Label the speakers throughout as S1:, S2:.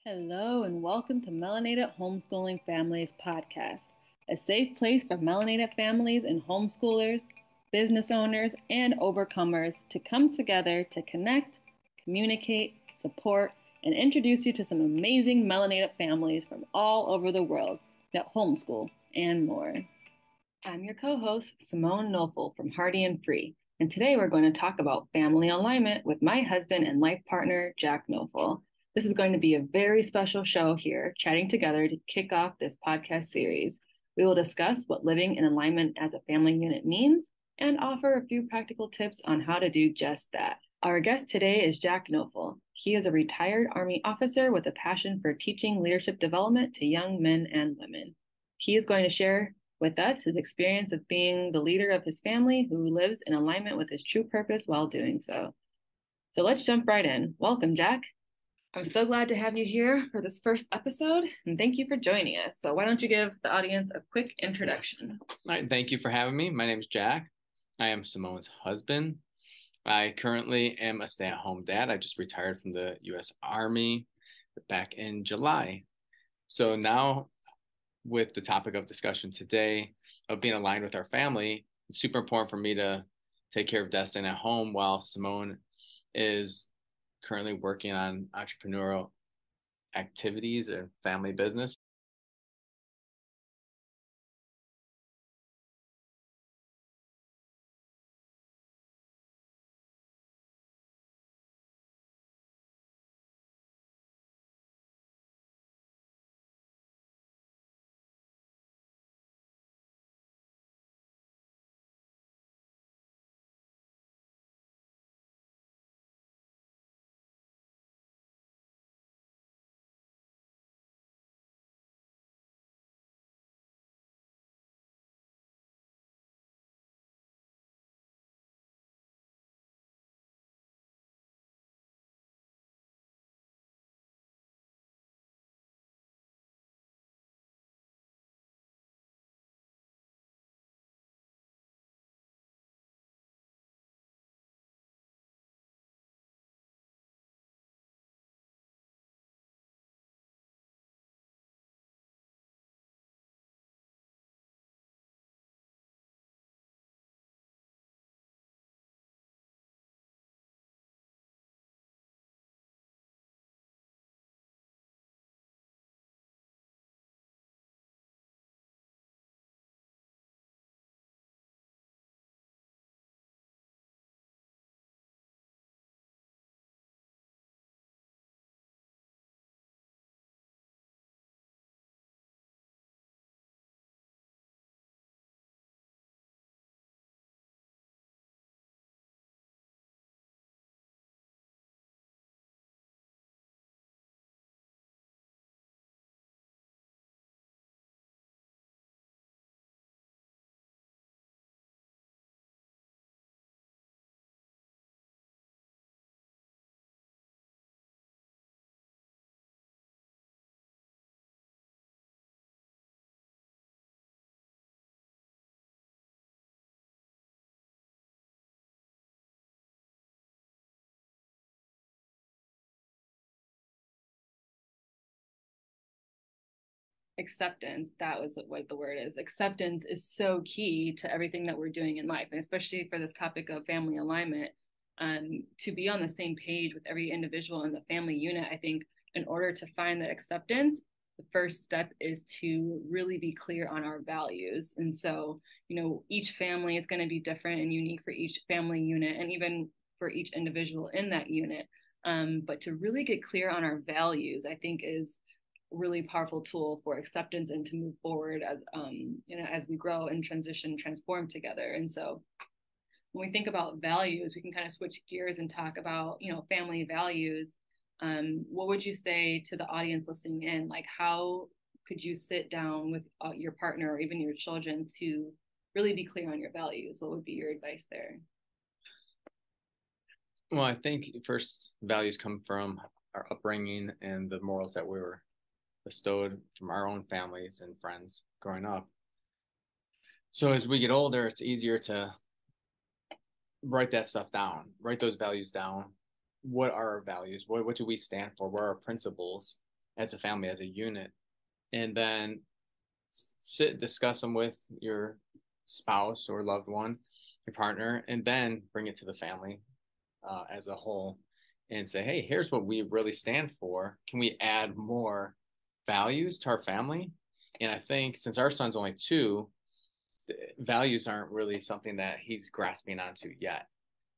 S1: Hello and welcome to Melanated Homeschooling Families Podcast, a safe place for melanated families and homeschoolers, business owners, and overcomers to come together to connect, communicate, support, and introduce you to some amazing melanated families from all over the world that homeschool and more. I'm your co-host, Simone Nofel from Hearty and Free, and today we're going to talk about family alignment with my husband and life partner, Jack Nofel. This is going to be a very special show here, chatting together to kick off this podcast series. We will discuss what living in alignment as a family unit means and offer a few practical tips on how to do just that. Our guest today is Jack Nofel. He is a retired Army officer with a passion for teaching leadership development to young men and women. He is going to share with us his experience of being the leader of his family who lives in alignment with his true purpose while doing so. So let's jump right in. Welcome, Jack. I'm so glad to have you here for this first episode, and thank you for joining us. So why don't you give the audience a quick introduction?
S2: All right, thank you for having me. My name is Jack. I am Simone's husband. I currently am a stay-at-home dad. I just retired from the U.S. Army back in July. So now, with the topic of discussion today of being aligned with our family, it's super important for me to take care of Destin at home while Simone is currently working on entrepreneurial activities and family business.
S1: Acceptance, that was what the word is. Acceptance is so key to everything that we're doing in life, and especially for this topic of family alignment. To be on the same page with every individual in the family unit, I think in order to find that acceptance, the first step is to really be clear on our values. And so, each family is going to be different and unique for each family unit and even for each individual in that unit. But to really get clear on our values, I think is really powerful tool for acceptance and to move forward as we grow and transition, transform together. And so when we think about values, we can kind of switch gears and talk about family values. What would you say to the audience listening in? Like, how could you sit down with your partner or even your children to really be clear on your values? What would be your advice there?
S2: Well, I think first values come from our upbringing and the morals that we were bestowed from our own families and friends growing up. So as we get older, it's easier to write that stuff down, write those values down. What are our values? What do we stand for? What are our principles? as a family, as a unit, and then discuss them with your spouse or loved one, your partner, and then bring it to the family as a whole and say, hey, here's what we really stand for. Can we add more values to our family? And I think since our son's only 2, values aren't really something that he's grasping onto yet.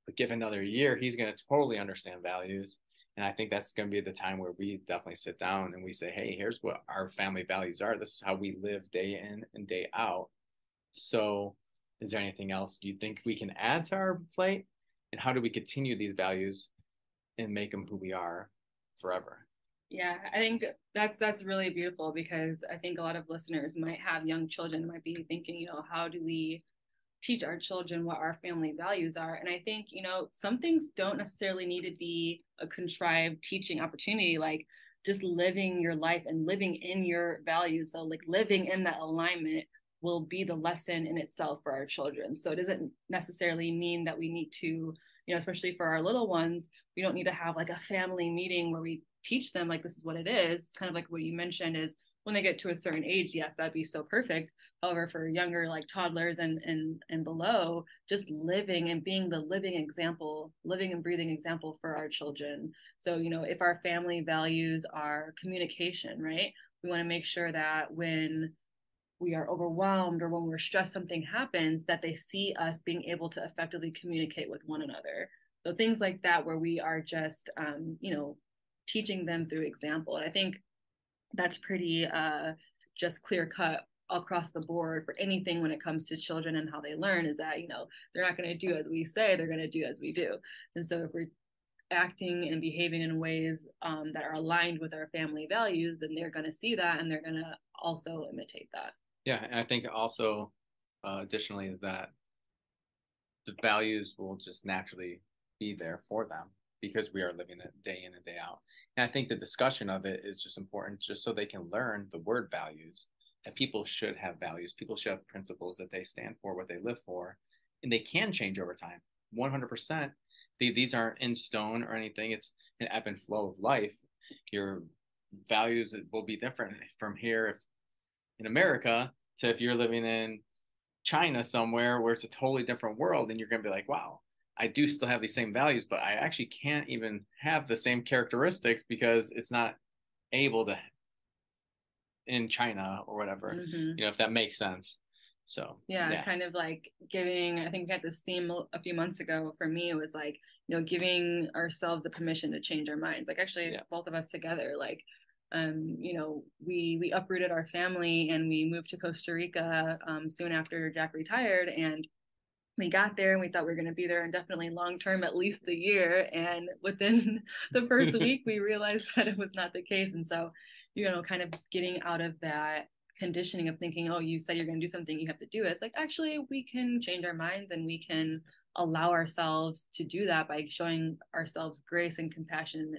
S2: But give another year, he's going to totally understand values. And I think that's going to be the time where we definitely sit down and we say, hey, here's what our family values are. This is how we live day in and day out. So, is there anything else you think we can add to our plate? And how do we continue these values and make them who we are forever?
S1: Yeah, I think that's really beautiful, because I think a lot of listeners might have young children, might be thinking, how do we teach our children what our family values are? And I think, some things don't necessarily need to be a contrived teaching opportunity, like just living your life and living in your values. So like living in that alignment will be the lesson in itself for our children. So it doesn't necessarily mean that we need to, especially for our little ones, we don't need to have like a family meeting where we teach them like this is what it is. It's kind of like what you mentioned is when they get to a certain age, yes, that'd be so perfect. However, for younger like toddlers and below, just living and being the living example, living and breathing example for our children. So, if our family values are communication, right? We want to make sure that when we are overwhelmed or when we're stressed, something happens, that they see us being able to effectively communicate with one another. So things like that, where we are just, teaching them through example. And I think that's pretty just clear cut across the board for anything when it comes to children and how they learn, is that, they're not going to do as we say, they're going to do as we do. And so if we're acting and behaving in ways that are aligned with our family values, then they're going to see that and they're going to also imitate that.
S2: Yeah, and I think also additionally is that the values will just naturally be there for them because we are living it day in and day out. And I think the discussion of it is just important just so they can learn the word values, that people should have values. People should have principles that they stand for, what they live for, and they can change over time. 100%. These aren't in stone or anything. It's an ebb and flow of life. Your values will be different from here if in America to if you're living in China somewhere where it's a totally different world, and you're going to be like, wow, I do still have these same values, but I actually can't even have the same characteristics because it's not able to in China or whatever, if that makes sense. So,
S1: yeah, it's kind of like giving, I think we had this theme a few months ago. For me, it was like, giving ourselves the permission to change our minds. Like actually both of us together, like, we uprooted our family and we moved to Costa Rica soon after Jack retired. And we got there and we thought we were going to be there indefinitely long term, at least a year. And within the first week, we realized that it was not the case. And so, kind of just getting out of that conditioning of thinking, oh, you said you're going to do something, you have to do it. It's like, actually, we can change our minds and we can allow ourselves to do that by showing ourselves grace and compassion,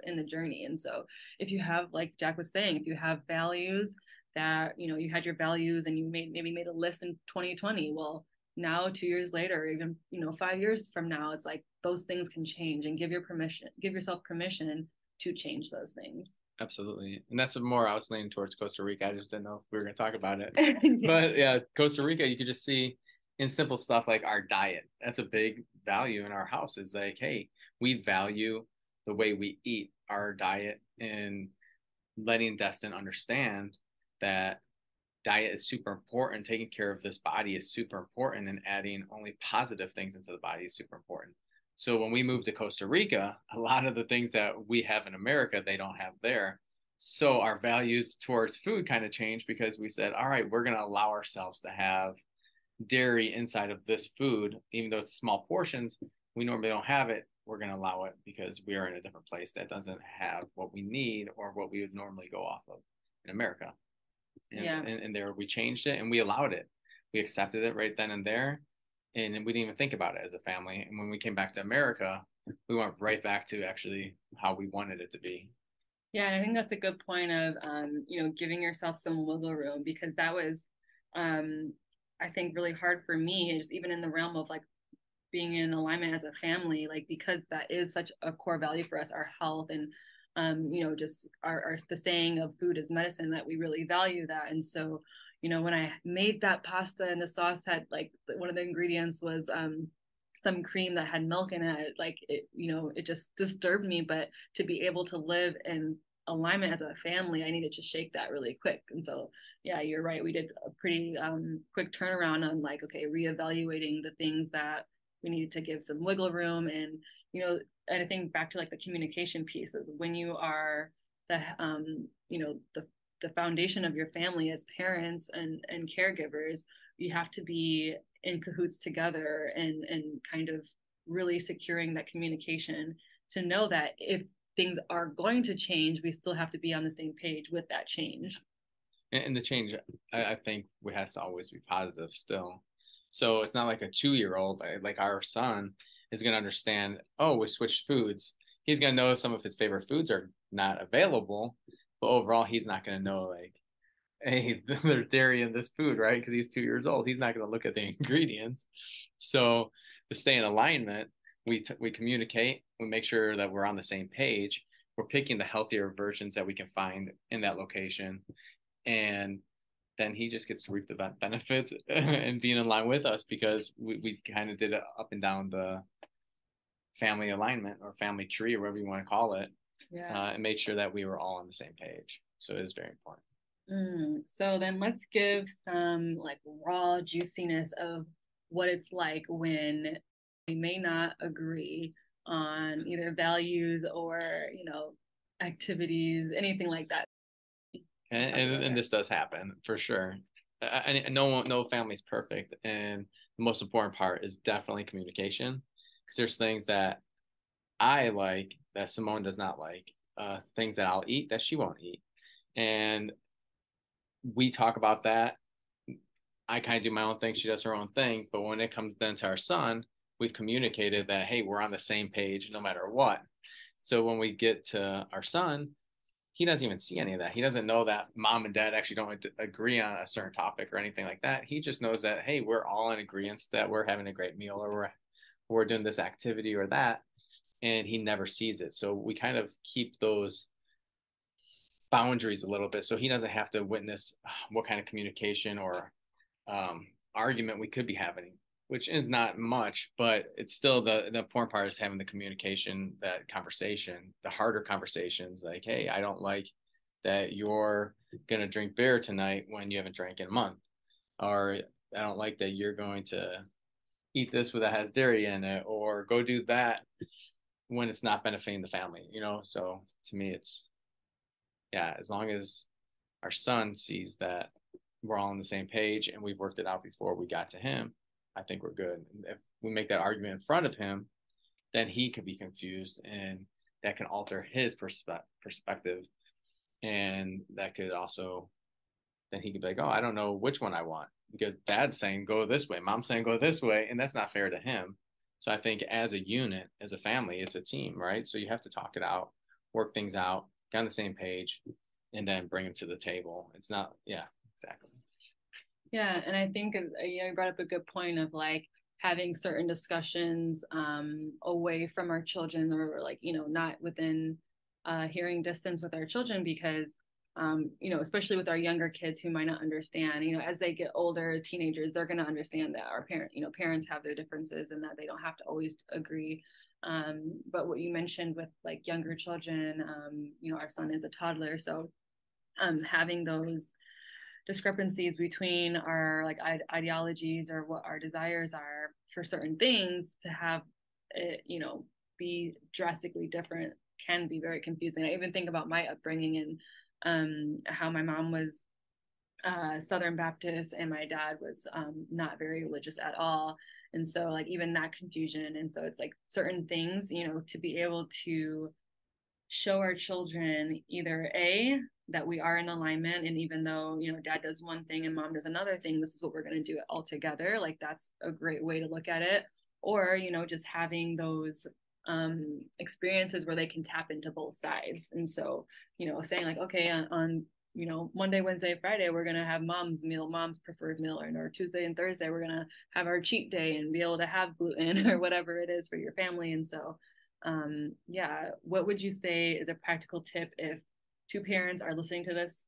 S1: in the journey. And so if you have, like Jack was saying, if you have values that, you had your values and you maybe made a list in 2020, well, now 2 years later, or even 5 years from now, it's like those things can change, and give yourself permission to change those things.
S2: Absolutely. And that's more I was leaning towards Costa Rica. I just didn't know if we were going to talk about it.
S1: Yeah.
S2: But yeah, Costa Rica, you could just see in simple stuff like our diet. That's a big value in our house. Is like, hey, we value the way we eat, our diet, and letting Destin understand that diet is super important. Taking care of this body is super important, and adding only positive things into the body is super important. So when we moved to Costa Rica, a lot of the things that we have in America, they don't have there. So our values towards food kind of changed because we said, all right, we're going to allow ourselves to have dairy inside of this food, even though it's small portions. We normally don't have it. We're going to allow it because we are in a different place that doesn't have what we need or what we would normally go off of in America. And there we changed it and we allowed it. We accepted it right then and there. And we didn't even think about it as a family. And when we came back to America, we went right back to actually how we wanted it to be.
S1: Yeah, and I think that's a good point of giving yourself some wiggle room, because that was I think really hard for me, just even in the realm of like being in alignment as a family, like because that is such a core value for us, our health and just our the saying of food is medicine, that we really value that. And so, when I made that pasta and the sauce had like one of the ingredients was some cream that had milk in it, like it just disturbed me. But to be able to live in alignment as a family, I needed to shake that really quick. And so, yeah, you're right. We did a pretty quick turnaround on like, okay, reevaluating the things that we needed to give some wiggle room. And, and I think back to like the communication pieces, when you are the foundation of your family as parents and caregivers, you have to be in cahoots together and kind of really securing that communication to know that if things are going to change, we still have to be on the same page with that change.
S2: And the change, I think, has to always be positive still. So it's not like a 2-year-old, like our son, is going to understand, oh, we switched foods. He's going to know some of his favorite foods are not available, but overall, he's not going to know, like, hey, there's dairy in this food, right? Because he's 2 years old. He's not going to look at the ingredients. So to stay in alignment, we communicate, we make sure that we're on the same page. We're picking the healthier versions that we can find in that location. And then he just gets to reap the benefits and being in line with us, because we kind of did it up and down the family alignment or family tree or whatever you want to call it, and made sure that we were all on the same page. So it is very important.
S1: So then let's give some like raw juiciness of what it's like when we may not agree on either values or, activities, anything like that.
S2: And this does happen for sure. And no family's perfect. And the most important part is definitely communication, because there's things that I like that Simone does not like, things that I'll eat that she won't eat. And we talk about that. I kind of do my own thing. She does her own thing. But when it comes then to our son, we've communicated that, hey, we're on the same page no matter what. So when we get to our son, he doesn't even see any of that. He doesn't know that mom and dad actually don't agree on a certain topic or anything like that. He just knows that, hey, we're all in agreement that we're having a great meal, or we're doing this activity or that. And he never sees it. So we kind of keep those boundaries a little bit, so he doesn't have to witness what kind of communication or argument we could be having, which is not much, but it's still the important part is having the communication, that conversation, the harder conversations, like, hey, I don't like that you're going to drink beer tonight when you haven't drank in a month, or I don't like that you're going to eat this that has dairy in it, or go do that when it's not benefiting the family, So to me, it's, yeah, as long as our son sees that we're all on the same page and we've worked it out before we got to him, I think we're good. If we make that argument in front of him, then he could be confused, and that can alter his perspective. And that could also, then he could be like, oh, I don't know which one I want, because dad's saying go this way, mom's saying go this way, and that's not fair to him. So I think as a unit, as a family, it's a team, right? So you have to talk it out, work things out, get on the same page, and then bring them to the table. It's not, yeah, exactly.
S1: Yeah, and I think you brought up a good point of like having certain discussions away from our children, or like not within hearing distance with our children, because especially with our younger kids who might not understand, as they get older, teenagers, they're going to understand that our parents have their differences and that they don't have to always agree. But what you mentioned with like younger children, our son is a toddler, so having those discrepancies between our like ideologies or what our desires are for certain things, to have it be drastically different, can be very confusing. I even think about my upbringing and how my mom was Southern Baptist and my dad was not very religious at all. And so like even that confusion, and so it's like certain things, to be able to show our children either that we are in alignment, and even though dad does one thing and mom does another thing, this is what we're going to do it all together. Like that's a great way to look at it. Or just having those experiences where they can tap into both sides. And so saying like, okay, on Monday, Wednesday, Friday, we're going to have mom's meal, mom's preferred meal, or Tuesday and Thursday, we're going to have our cheat day and be able to have gluten or whatever it is for your family. And so Yeah, what would you say is a practical tip if two parents are listening to this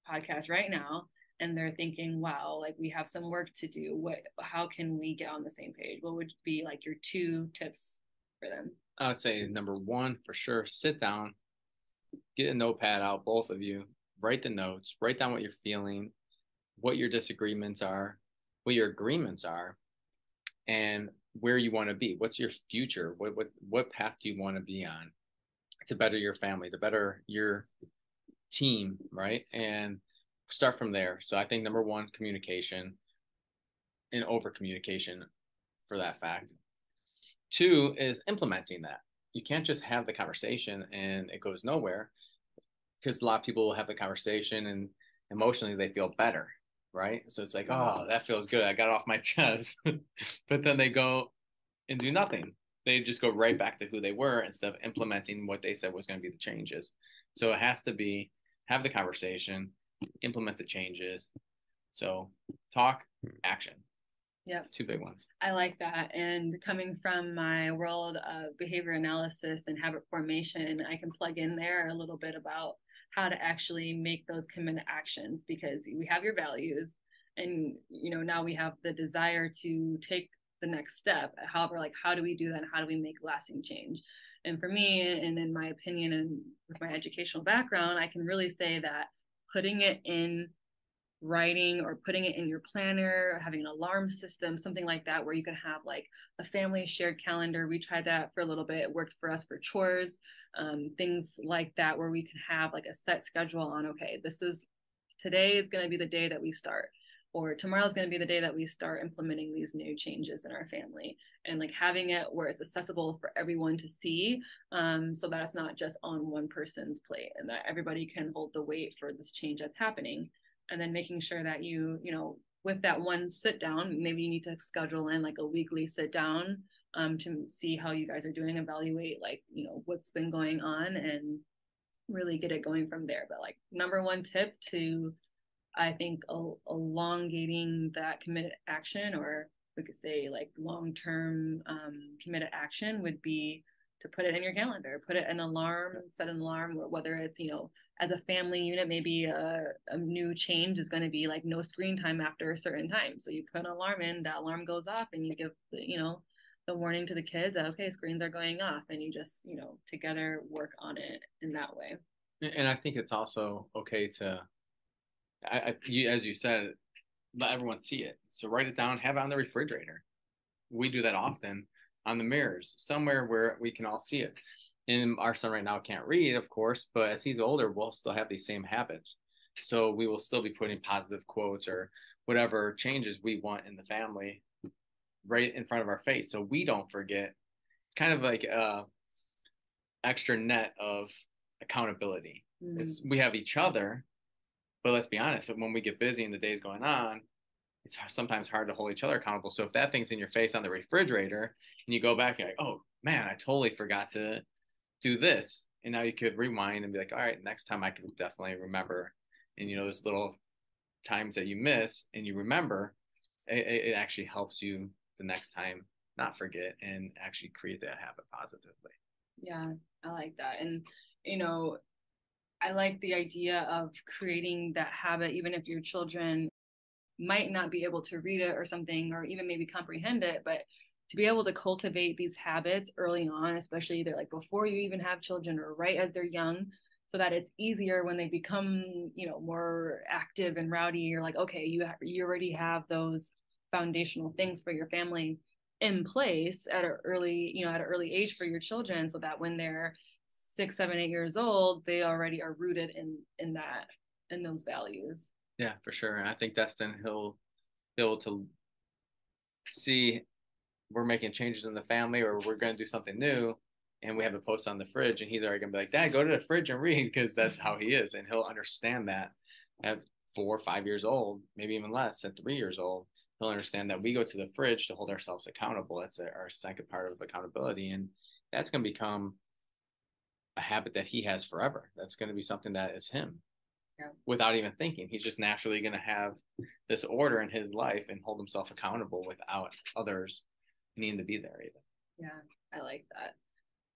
S1: podcast right now and they're thinking, wow, like we have some work to do. How can we get on the same page? What would be like your two tips for them?
S2: I would say number one, for sure, sit down, get a notepad out, both of you, write the notes, write down what you're feeling, what your disagreements are, what your agreements are, and where you want to be. What's your future? What path do you want to be on to better your family, to better your team, right? And start from there. So I think number one, communication and over communication for that fact. Two is implementing that. You can't just have the conversation and it goes nowhere, because a lot of people will have the conversation and emotionally they feel better, right? So it's like, oh, that feels good. I got off my chest. But then they go and do nothing. They just go right back to who they were instead of implementing what they said was going to be the changes. So it has to be have the conversation, implement the changes. So talk, action.
S1: Yeah,
S2: Two big ones.
S1: I like that. And coming from my world of behavior analysis and habit formation, I can plug in there a little bit about how to actually make those committed actions, because we have your values and now we have the desire to take the next step. However, like how do we do that and how do we make lasting change? And for me, and in my opinion and with my educational background, I can really say that putting it in writing or putting it in your planner, or having an alarm system, something like that, where you can have like a family shared calendar. We tried that for a little bit. It worked for us for chores, things like that, where we can have like a set schedule on, okay, today is going to be the day that we start, or tomorrow is going to be the day that we start implementing these new changes in our family, and like having it where it's accessible for everyone to see, so that it's not just on one person's plate and that everybody can hold the weight for this change that's happening. And then making sure that with that one sit down, maybe you need to schedule in like a weekly sit down, to see how you guys are doing, evaluate like what's been going on, and really get it going from there. But like number one tip to, I think, elongating that committed action, or we could say like long-term committed action, would be to put it in your calendar, put it an alarm, set an alarm, or whether it's, as a family unit, maybe a new change is going to be like no screen time after a certain time. So you put an alarm in, that alarm goes off, and you give, the warning to the kids that, okay, screens are going off, and you just, together work on it in that way.
S2: And I think it's also okay to, as you said, let everyone see it. So write it down, have it on the refrigerator. We do that often, on the mirrors, somewhere where we can all see it. And our son right now can't read, of course, but as he's older, we'll still have these same habits. So we will still be putting positive quotes or whatever changes we want in the family right in front of our face, so we don't forget. It's kind of like a extra net of accountability. We have each other, but let's be honest, when we get busy and the day's going on, it's sometimes hard to hold each other accountable. So if that thing's in your face on the refrigerator and you go back and you're like, oh man, I totally forgot to do this. And now you could rewind and be like, all right, next time I can definitely remember. And those little times that you miss and you remember, it actually helps you the next time not forget and actually create that habit positively.
S1: Yeah, I like that. And, I like the idea of creating that habit, even if your children might not be able to read it or something, or even maybe comprehend it, but to be able to cultivate these habits early on, especially either like before you even have children or right as they're young, so that it's easier when they become, more active and rowdy. You're like, okay, you already have those foundational things for your family in place at an early age for your children, so that when they're 6, 7, 8 years old, they already are rooted in those values.
S2: Yeah, for sure. And I think Destin, he'll be able to see we're making changes in the family or we're going to do something new, and we have a post on the fridge, and he's already going to be like, Dad, go to the fridge and read, because that's how he is. And he'll understand that at 4 or 5 years old, maybe even less, at 3 years old. He'll understand that we go to the fridge to hold ourselves accountable. That's our second part of accountability. And that's going to become a habit that he has forever. That's going to be something that is him. Yeah. Without even thinking. He's just naturally going to have this order in his life and hold himself accountable without others needing to be there even.
S1: Yeah, I like that.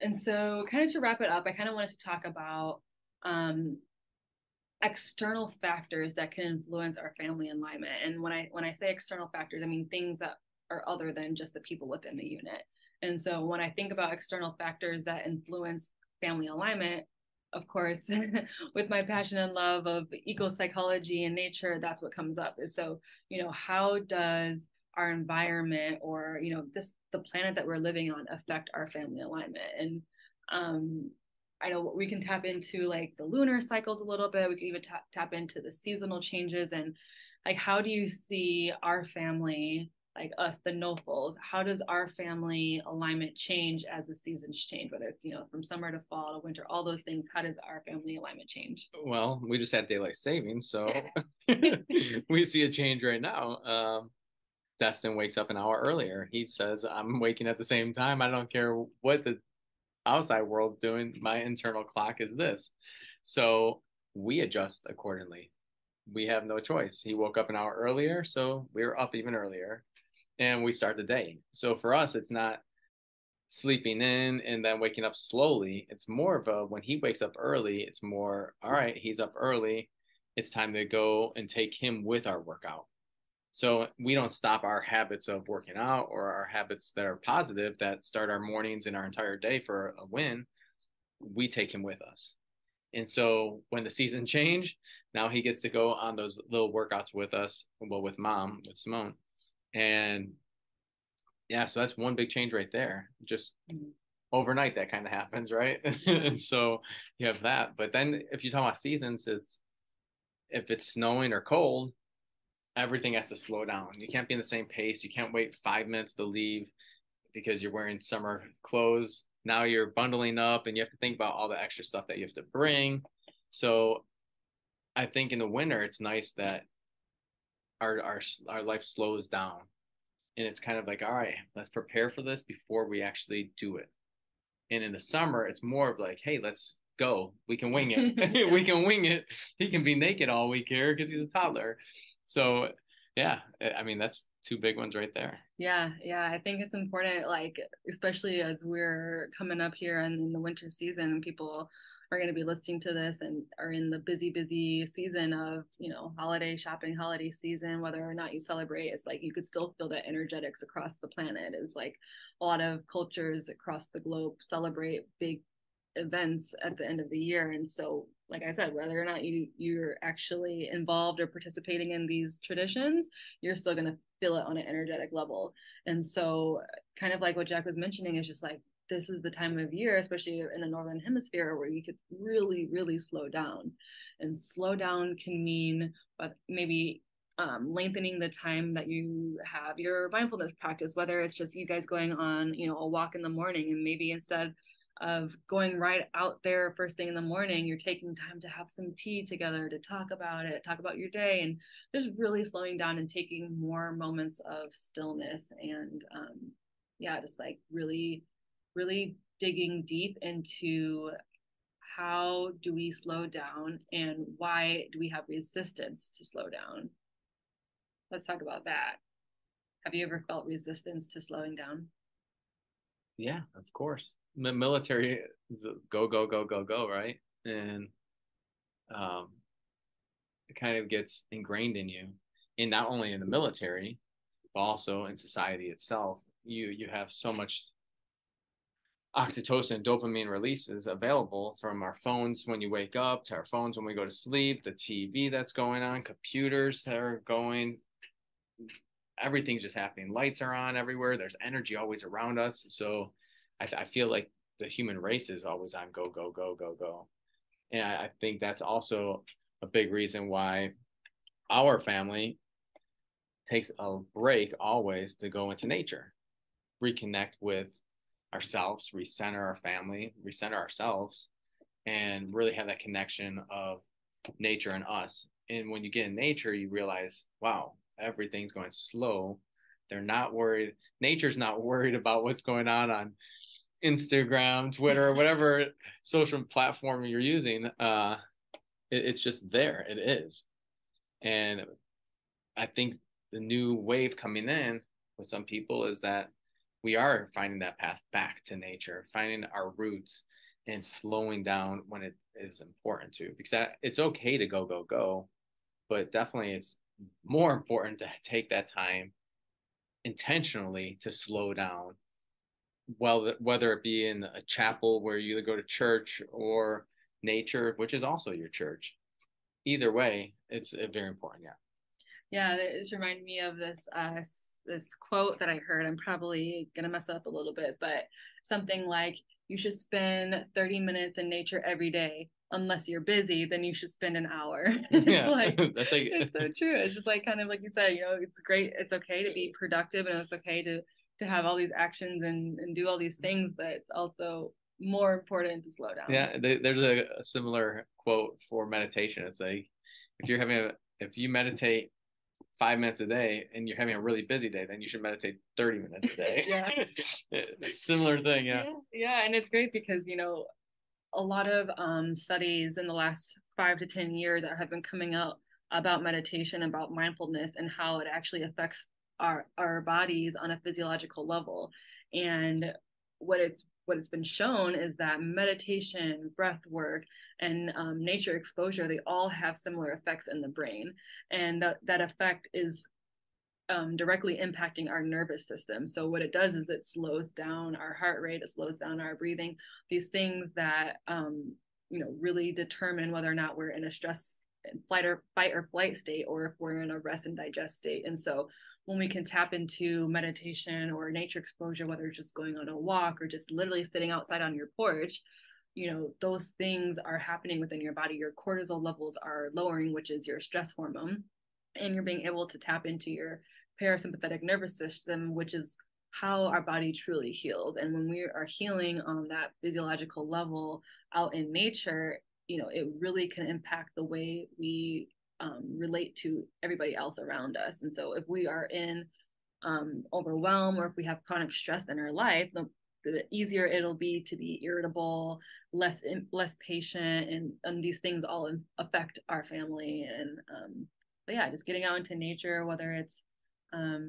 S1: And so kind of to wrap it up, I kind of wanted to talk about um, external factors that can influence our family alignment. And when I say external factors, I mean things that are other than just the people within the unit. And so when I think about external factors that influence family alignment, of course, with my passion and love of ecopsychology and nature, that's what comes up. Is so, how does our environment, or the planet that we're living on, affect our family alignment? And um, I know we can tap into like the lunar cycles a little bit. We can even tap into the seasonal changes, and like, how do you see our family, like us, the Nofels, how does our family alignment change as the seasons change, whether it's, from summer to fall to winter, all those things, how does our family alignment change?
S2: Well, we just had daylight savings, so we see a change right now. Destin wakes up an hour earlier. He says, I'm waking at the same time. I don't care what the outside world's doing. My internal clock is this. So we adjust accordingly. We have no choice. He woke up an hour earlier, so we were up even earlier and we start the day. So for us, it's not sleeping in and then waking up slowly. It's more of a when he wakes up early, it's more, all right, he's up early. It's time to go and take him with our workout. So we don't stop our habits of working out or our habits that are positive that start our mornings and our entire day for a win. We take him with us. And so when the season change, now he gets to go on those little workouts with us, well, with mom, with Simone. And yeah, so that's one big change right there. Just overnight that kind of happens, right? And so you have that. But then if you talk about seasons, it's if it's snowing or cold, everything has to slow down. You can't be in the same pace. You can't wait 5 minutes to leave because you're wearing summer clothes. Now you're bundling up and you have to think about all the extra stuff that you have to bring. So I think in the winter it's nice that our life slows down. And it's kind of like, all right, let's prepare for this before we actually do it. And in the summer, it's more of like, hey, let's go. We can wing it. We can wing it. He can be naked all week here because he's a toddler. So yeah, I mean that's two big ones right there.
S1: Yeah, I think it's important, like, especially as we're coming up here in the winter season, people are going to be listening to this and are in the busy season of, holiday shopping, holiday season, whether or not you celebrate. It's like you could still feel the energetics across the planet. Is like a lot of cultures across the globe celebrate big events at the end of the year. And so, like I said, whether or not you're actually involved or participating in these traditions, you're still going to feel it on an energetic level. And so, kind of like what Jack was mentioning, is just like, this is the time of year, especially in the northern hemisphere, where you could really slow down. And slow down can mean, but maybe lengthening the time that you have your mindfulness practice, whether it's just you guys going on, a walk in the morning, and maybe instead of going right out there first thing in the morning, you're taking time to have some tea together, to talk about it, talk about your day, and just really slowing down and taking more moments of stillness. And yeah, just like really digging deep into how do we slow down and why do we have resistance to slow down. Let's talk about that. Have you ever felt resistance to slowing down?
S2: Yeah, of course. The military is go, go, go, go, go, right? And um, it kind of gets ingrained in you, and not only in the military, but also in society itself. You have so much oxytocin and dopamine releases available from our phones when you wake up to our phones when we go to sleep, the TV that's going on, computers that are going, everything's just happening. Lights are on everywhere. There's energy always around us. So I feel like the human race is always on go, go, go, go, go. And I think that's also a big reason why our family takes a break always to go into nature, reconnect with ourselves, recenter our family, recenter ourselves, and really have that connection of nature and us. And when you get in nature, you realize, wow, everything's going slow. They're not worried. Nature's not worried about what's going on Instagram, Twitter, whatever social platform you're using. It's just there. It is. And I think the new wave coming in with some people is that we are finding that path back to nature, finding our roots and slowing down when it is important to, because it's okay to go, go, go, but definitely it's more important to take that time intentionally to slow down. Well, whether it be in a chapel where you either go to church or nature, which is also your church, either way, it's very important. Yeah.
S1: Yeah, it just reminded me of this quote that I heard. I'm probably gonna mess up a little bit, but something like, you should spend 30 minutes in nature every day. Unless you're busy, then you should spend an hour. It's
S2: Yeah,
S1: like,
S2: that's like
S1: it's so true. It's just like, kind of like you said, it's great. It's okay to be productive, and it's okay to have all these actions and do all these things, but it's also more important to slow down.
S2: Yeah, there's a similar quote for meditation. It's like, if you meditate 5 minutes a day and you're having a really busy day, then you should meditate 30 minutes a day.
S1: Yeah.
S2: Similar thing. Yeah.
S1: Yeah. And it's great because, a lot of studies in the last 5 to 10 years that have been coming out about meditation, about mindfulness, and how it actually affects our bodies on a physiological level. And what it's been shown is that meditation, breath work, and nature exposure, they all have similar effects in the brain, and that effect is directly impacting our nervous system. So what it does is it slows down our heart rate, it slows down our breathing, these things that really determine whether or not we're in a stress fight or flight state, or if we're in a rest and digest state. And so when we can tap into meditation or nature exposure, whether it's just going on a walk or just literally sitting outside on your porch, those things are happening within your body. Your cortisol levels are lowering, which is your stress hormone, and you're being able to tap into your parasympathetic nervous system, which is how our body truly heals. And when we are healing on that physiological level out in nature, it really can impact the way we relate to everybody else around us. And so if we are in overwhelm, or if we have chronic stress in our life, the easier it'll be to be irritable, less patient, and these things all affect our family. And but yeah, just getting out into nature, whether it's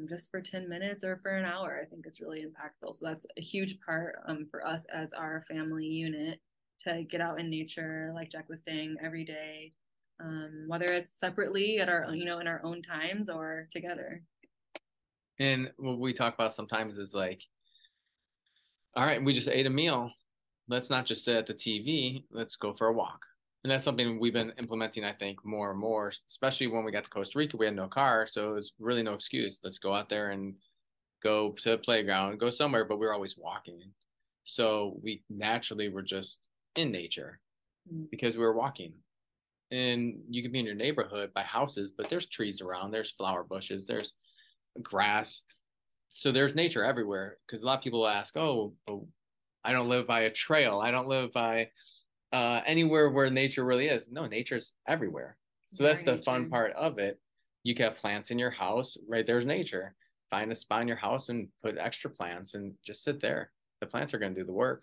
S1: just for 10 minutes or for an hour, I think it's really impactful. So that's a huge part for us as our family unit, to get out in nature, like Jack was saying, every day, whether it's separately at our in our own times or together.
S2: And what we talk about sometimes is like, all right, we just ate a meal. Let's not just sit at the TV. Let's go for a walk. And that's something we've been implementing, I think, more and more, especially when we got to Costa Rica. We had no car, so it was really no excuse. Let's go out there and go to the playground, go somewhere, but we're always walking. So we naturally were just in nature because we were walking. And you can be in your neighborhood by houses, but there's trees around, there's flower bushes, there's grass. So there's nature everywhere. Because a lot of people ask, oh, I don't live by a trail. I don't live by anywhere where nature really is. No, nature's everywhere. So that's the fun part of it. You can have plants in your house, right? There's nature. Find a spot in your house and put extra plants and just sit there. The plants are going to do the work.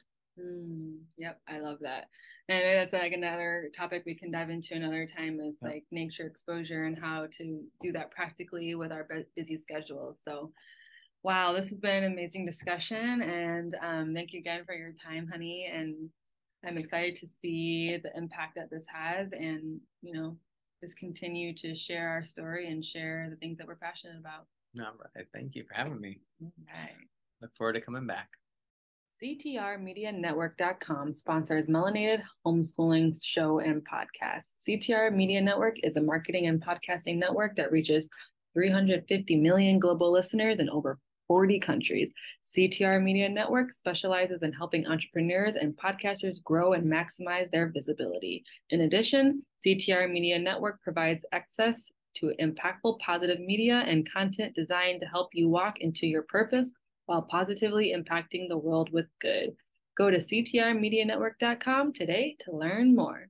S1: Yep, I love that. And that's like another topic we can dive into another time, is like nature exposure and how to do that practically with our busy schedules. So wow, this has been an amazing discussion, and thank you again for your time, honey. And I'm excited to see the impact that this has, and just continue to share our story and share the things that we're passionate about.
S2: All right. Thank you for having me.
S1: All right.
S2: Look forward to coming back.
S1: CTRmedianetwork.com sponsors Melanated Homeschooling Show and Podcast. CTR Media Network is a marketing and podcasting network that reaches 350 million global listeners in over 40 countries. CTR Media Network specializes in helping entrepreneurs and podcasters grow and maximize their visibility. In addition, CTR Media Network provides access to impactful positive media and content designed to help you walk into your purpose while positively impacting the world with good. Go to ctrmedianetwork.com today to learn more.